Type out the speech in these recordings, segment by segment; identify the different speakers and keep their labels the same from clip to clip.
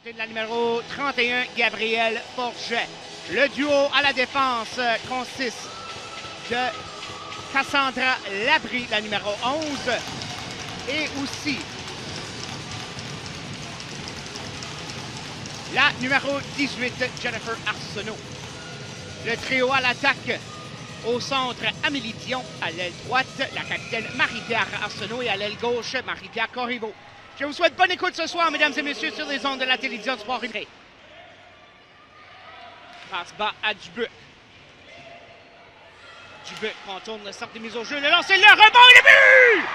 Speaker 1: De la numéro 31, Gabriel Forget. Le duo à la défense consiste de Cassandra Labrie, la numéro 11, et aussi la numéro 18, Jennifer Arsenault. Le trio à l'attaque, au centre, Amélie Dion, à l'aile droite, la capitaine Marie-Pierre Arsenault et à l'aile gauche, Marie-Pierre Corriveau. Je vous souhaite bonne écoute ce soir, mesdames et messieurs, sur les ondes de la télévision Sport Unique. Passe bas à Dubuc. Dubuc contourne le centre de mise au jeu, le lancer, le rebond et le but!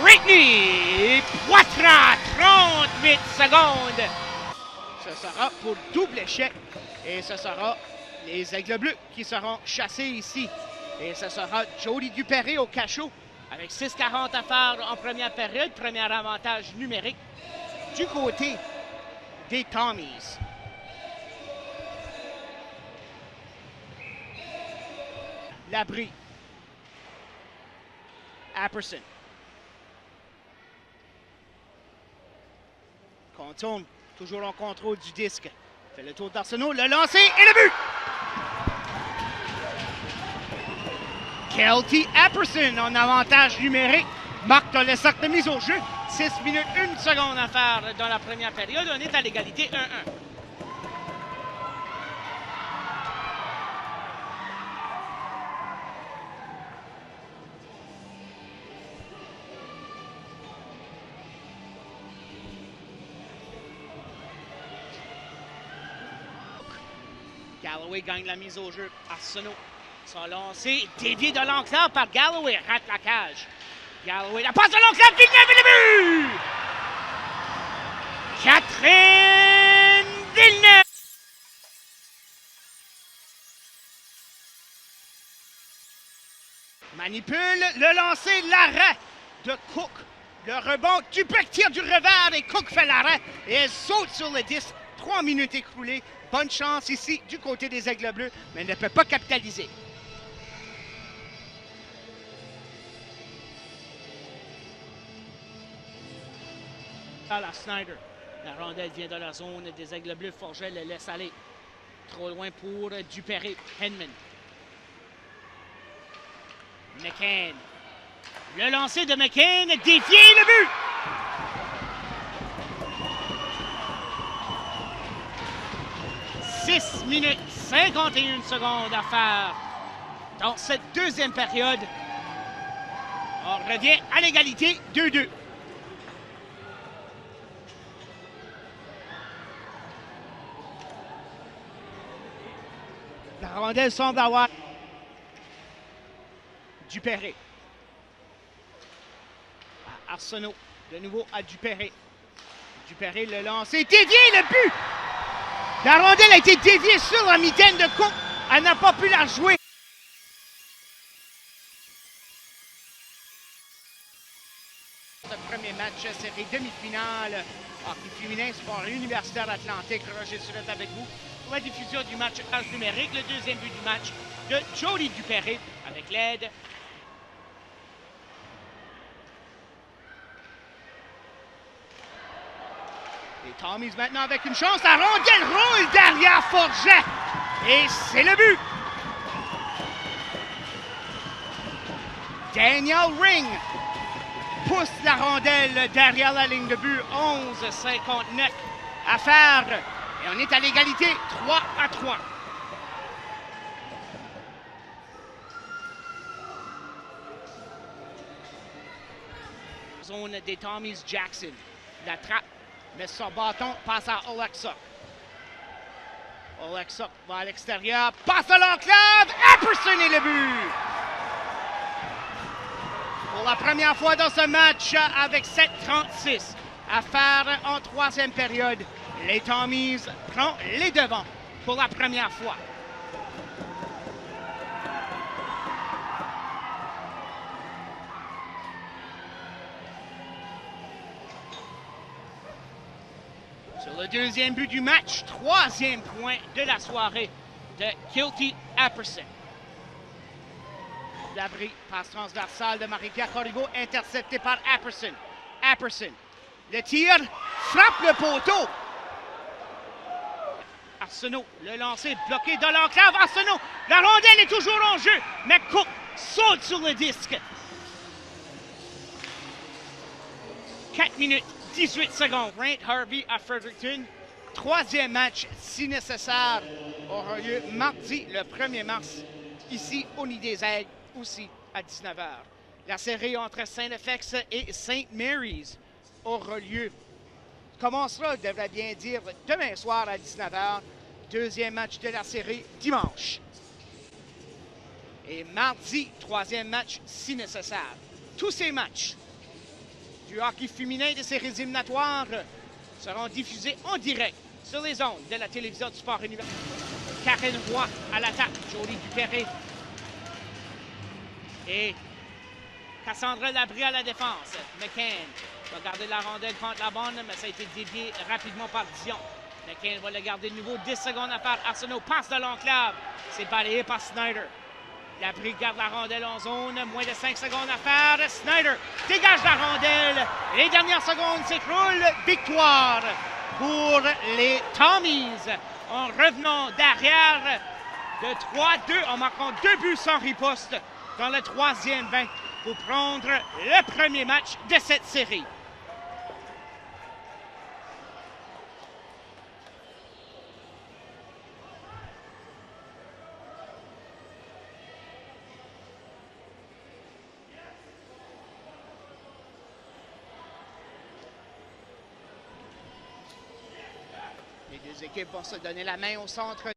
Speaker 1: Brittany Poitras, 38 secondes. Ce sera pour double échec et ce sera les Aigles Bleus qui seront chassés ici. Et ce sera Jody Dupéré au cachot avec 6:40 à faire en première période. Premier avantage numérique du côté des Tommies. Labrie. Apperson. Contourne, toujours en contrôle du disque. Fait le tour d'Arsenault, le lancer et le but! Kelty Apperson en avantage numérique marque dans le cercle de mise au jeu. 6 minutes 1 seconde à faire dans la première période. On est à l'égalité 1-1. Galloway gagne la mise au jeu. Arsenault. Son lancé dévié de l'enclave par Galloway. Rate la cage. Galloway, la passe de l'enclave, Villeneuve et le but! Catherine Villeneuve! Manipule le lancer, l'arrêt de Cook. Le rebond, Dubuc tire du revers et Cook fait l'arrêt. Et elle saute sur le disque. 3 minutes écoulées. Bonne chance ici du côté des Aigles Bleus, mais elle ne peut pas capitaliser. À la Snyder. La rondelle vient de la zone des Aigles Bleus. Forget le laisse aller. Trop loin pour Dupéré. Henman. McCann. Le lancer de McCann. Défié le but! « 6 minutes 51 secondes à faire dans cette deuxième période. On revient à l'égalité 2-2. La rondelle semble avoir Dupéré. À Arsenault. De nouveau à Dupéré. Dupéré le lancer. Dévié le but! La rondelle a été déviée sur la mitaine de Cook. Elle n'a pas pu la jouer. Ce premier match, série demi-finale. Hockey féminin, sport universitaire Atlantique. Roger Surette avec vous pour la diffusion du match âge numérique. Le deuxième but du match de Jody Dupéré avec l'aide les Tommies maintenant avec une chance. La rondelle roule derrière Forget. Et c'est le but. Daniel Ring pousse la rondelle derrière la ligne de but. 11:59 à faire. Et on est à l'égalité 3-3. Zone des Tommies, Jackson. La trappe. Mais son bâton passe à Oleksuk. Oleksuk va à l'extérieur, passe à l'enclave, Apperson et le but! Pour la première fois dans ce match, avec 7:36 à faire en troisième période, les Tommies prennent les devants pour la première fois. Sur le deuxième but du match, troisième point de la soirée de Kelty Apperson. Labrie, passe transversale de Marie-Pierre Corriveau, intercepté par Apperson. Apperson, le tir, frappe le poteau. Arsenault, le lancer bloqué dans l'enclave. Arsenault, la rondelle est toujours en jeu, mais Cook saute sur le disque. 4 minutes, 18 secondes. Brent Harvey à Fredericton. Troisième match, si nécessaire, aura lieu mardi, le 1er mars, ici au Nid des Aigles, aussi à 19h. La série entre Saint-FX et St. Mary's aura lieu. Commencera, je devrais bien dire, demain soir à 19h. Deuxième match de la série, dimanche. Et mardi, troisième match, si nécessaire. Tous ces matchs du hockey féminin de séries éliminatoires seront diffusés en direct sur les ondes de la télévision du sport universitaire. Karen Roy à l'attaque, Jolie Dupéré. Et Cassandra Labrie à la défense. McCann va garder la rondelle contre la bande, mais ça a été dévié rapidement par Dion. McCann va le garder de nouveau. 10 secondes à faire. Arsenault passe de l'enclave. C'est balayé par Snyder. Labrie garde la rondelle en zone. Moins de 5 secondes à faire. Snyder dégage la rondelle. Les dernières secondes s'écroulent. Victoire pour les Tommies en revenant derrière de 3-2 en marquant 2 buts sans riposte dans le troisième 20 pour prendre le premier match de cette série. Les deux équipes vont se donner la main au centre.